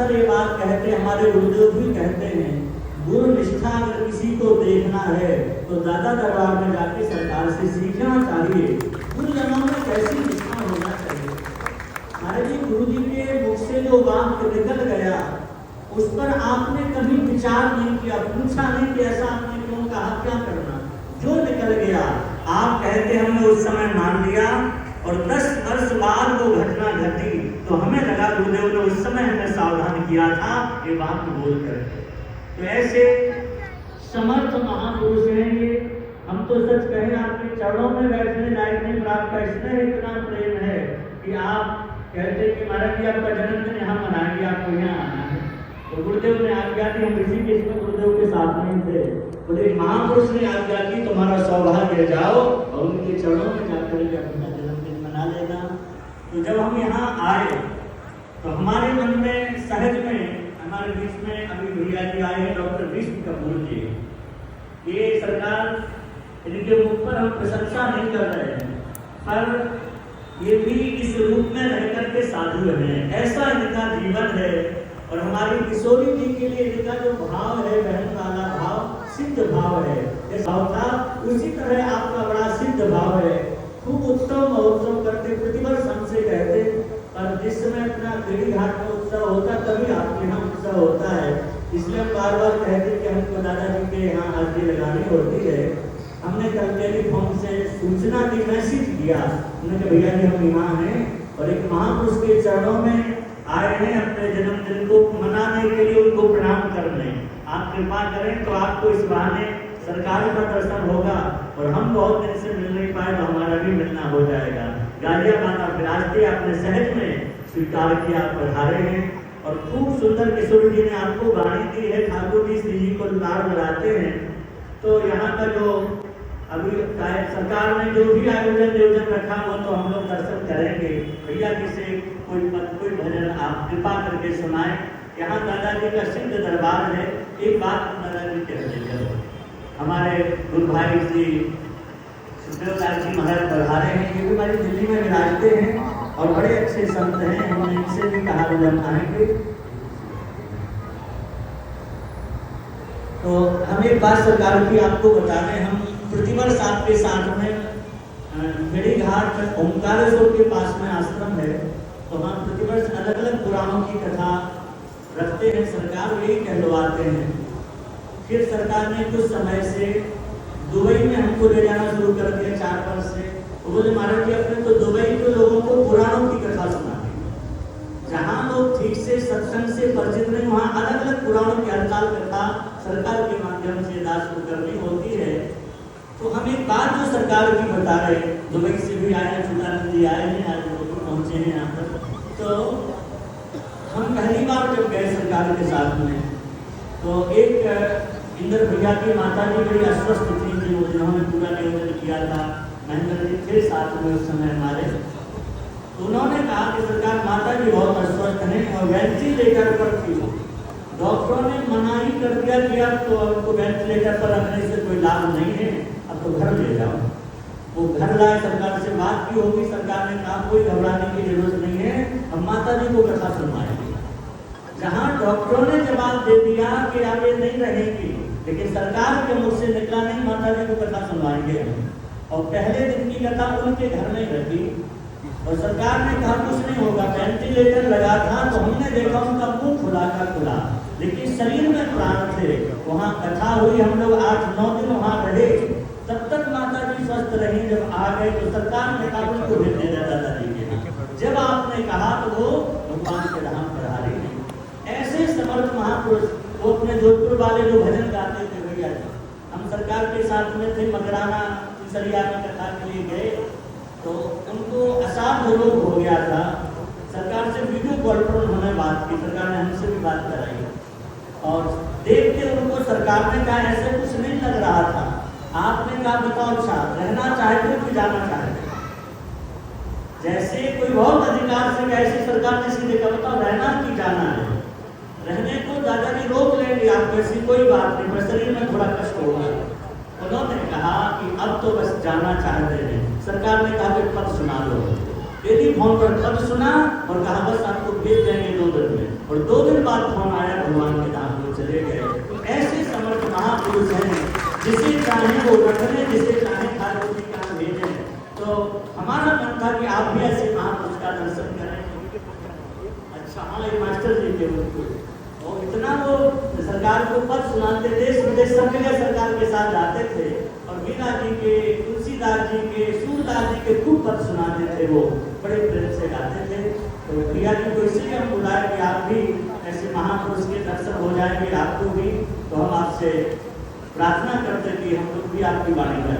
अक्सर ये बात कहते, हमारे गुरुदेव भी कहते हैं, गुरु निष्ठा अगर किसी को देखना है तो दादा दरबार में जाके सरकार से सीखना चाहिए। गुरुजनों में कैसी निष्ठा होना चाहिए। हमारे जी गुरु जी के मुख से जो वाक्य निकल गया उस पर आपने कभी विचार नहीं किया, पूछा नहीं कि ऐसा आपने क्यों कहा, क्या करना। जो निकल गया आप कहते हमने उस समय मान लिया और 10 वर्ष बाद वो घटना घटी तो हमें लगा गुरुदेव ने उस समय हमें सावधान किया था ये बात बोल कर। तो ऐसे समर्थ महापुरुष हैं ये। हम तो सच कहें आपके चरणों में बैठने लायक नहीं, पर आपका स्नेह इतना प्रेम है कि आप कहते कि महाराज जी आपका जन्मदिन यहाँ मनाएंगे, आपको यहाँ आना है। तो गुरुदेव ने आज्ञा दी, हम इसी के इसमें गुरुदेव के साथ नहीं थे, बोले महापुरुष ने आज्ञा की तुम्हारा सौभाग्य जाओ और उनके चरणों में जाकर के अपना जन्मदिन मना लेना। तो जब हम यहाँ आए तो हमारे मन में सहज में हमारे बीच में अभी भैया जी आए हैं, डॉक्टर विष्णु कपूर जी। ये सरकार इनके मुख पर हम प्रशंसा नहीं कर रहे हैं, पर ये भी इस रूप में रह करके साधु हैं, ऐसा इनका जीवन है। और हमारी किशोरी जी के लिए इनका जो भाव है, बहन वाला भाव, सिद्ध भाव है। जैसा भाव था उसी तरह आपका बड़ा सिद्ध भाव है। खूब उत्सव महोत्सव करते, प्रतिवर्ष हमसे कहते, पर जिस समय अपना बेड़ी घाट में उत्सव होता तभी आपके यहाँ उत्सव होता है। इसलिए हम बार बार कहते कि हमको दादाजी के यहाँ हाजिरी लगानी होती है। हमने कल टेलीफोन से सूचना दी, मैसेज दिया, उन्होंने कहा भैया जी हम यहाँ हैं और एक महापुरुष के चरणों में आए हैं अपने जन्मदिन को मनाने के लिए, उनको प्रणाम करने। आप कृपा करें तो आपको इस बहाने सरकार का दर्शन होगा और हम बहुत दिन से मिल नहीं पाए तो हमारा भी मिलना हो जाएगा। गाजियाबाद आप विराजते, आपने सहज में स्वीकार किया, पधारे हैं और खूब सुंदर किशोर जी ने आपको वाणी दी है। ठाकुर जी श्री जी को लाड़ लगाते हैं। तो यहाँ का जो अभी सरकार ने जो भी आयोजन रखा हो तो हम लोग दर्शन करेंगे। भैया किसे कोई पद कोई भजन आप कृपा करके सुनाए। यहाँ दादाजी का सिद्ध दरबार है। एक बात दादाजी कह देंगे, हमारे गुरु भाई श्री सुखदेवलाल जी महाराज पधारे हैं, ये भी हमारी दिल्ली में विराजते हैं और बड़े अच्छे संत हैं। हमने इनसे भी कहा भजन आएंगे। तो हम एक बात सरकार की आपको बता रहे, हम प्रतिवर्ष आपके साथ में मेरी घाट ओंकारेश्वर के पास में आश्रम है, तो हम प्रतिवर्ष अलग अलग पुराणों की कथा रखते हैं। सरकार यही कहलवाते हैं। फिर सरकार ने कुछ समय से दुबई में हमको ले जाना शुरू कर दिया, 4 वर्ष से। तो बोले महाराज जी अपने तो दुबई के लोगों को पुराणों की कथा सुनाते, जहाँ लोग ठीक से सत्संग से परिचित नहीं, वहाँ अलग अलग पुराणों की हड़ताल कथा सरकार के माध्यम से दास को करनी होती है। तो हम एक बात जो सरकार की बता रहे, दुबई से भी आए हैं, चुनानंद जी आए हैं, आज पहुंचे हैं यहाँ पर। तो हम पहली बार जब गए सरकार के साथ में, तो एक इंद्र भैया की माता जी बड़ी अस्वस्थ थी, जिन्होंने पूरा नियोजन किया था। महेंद्र जी थे साथ में उस समय हमारे। तो उन्होंने कहा कि सरकार माता जी बहुत अस्वस्थ हैं और वेंटिलेटर पर थी। डॉक्टरों ने मना ही कर दिया कि अब तो आपको वेंटिलेटर पर रखने से कोई लाभ नहीं है, अब तो घर ले जाओ। वो घर लाए, सरकार से बात की होगी, सरकार ने कहा कोई घबराने की जरूरत नहीं है, हम माता जी को कथा सुनवाएंगे। जहाँ डॉक्टरों ने जवाब दे दिया कि आप ये नहीं रहेंगी, लेकिन सरकार के मुख से निकला नहीं माता जी को कथा सुनवाएंगे। और पहले दिन की कथा उनके घर में रखी और सरकार ने कहा कुछ नहीं होगा। वेंटिलेटर लगा था तो हमने देखा उनका मुंह खुला का खुला, लेकिन शरीर में प्राण थे। वहाँ कथा हुई, हम लोग 8-9 दिन वहाँ रहे, तब तक माता जी स्वस्थ रही। जब आ गए तो सरकार ने कहा उनको भेज दिया दादाजी के। जब आपने कहा तो वो भगवान के धाम पर आ रही है। ऐसे समर्थ महापुरुष वो अपने जोधपुर वाले जो भजन गाते थे भैया जी, हम सरकार के साथ में थे, मकराना सरिया में कथा के लिए गए तो उनको असाध्य रोग हो गया था। सरकार से वीडियो कॉल पर उन्होंने बात की, सरकार ने हमसे भी बात कराई और देख के उनको सरकार ने कहा ऐसे कुछ नहीं लग रहा था। आपने कहा बताओ अच्छा रहना चाहते हो कि जाना चाहते हो? जैसे कोई बहुत अधिकार से कैसे सरकार ने सीधे कहा बताओ रहना कि जाना है। रहने को दादाजी रोक लेंगे आप, ऐसी कोई बात नहीं, पर शरीर में थोड़ा कष्ट होगा। उन्होंने कहा कि अब तो बस जाना चाहते हैं। सरकार ने कहा कि पद सुना दो। यदि फोन पर पद सुना और कहा बस आपको भेज देंगे 2 दिन में। और 2 दिन बाद फोन आया भगवान के धाम को चले गए। तो ऐसे समर्थ महापुरुष हैं, जिसे चाहे वो रख लें, जिसे चाहे खाली उसी का भेजें। तो हमारा मन था कि आप भी ऐसे महापुरुष का दर्शन करें। अच्छा हाँ, एक मास्टर जी थे उनको, और इतना वो सरकार को पद सुनाते, देश विदेश सब जगह सरकार के साथ जाते थे, और मीरा जी के, तुलसीदास जी के, सूरदास जी के खूब पद सुनाते थे, वो बड़े प्रेम से गाते थे। तो प्रिया जी को इसीलिए हम बुलाए कि आप भी ऐसे महापुरुष के दर्शन हो जाएंगे आपको भी। तो हम आपसे प्रार्थना करते कि हम लोग भी आपकी वाणी में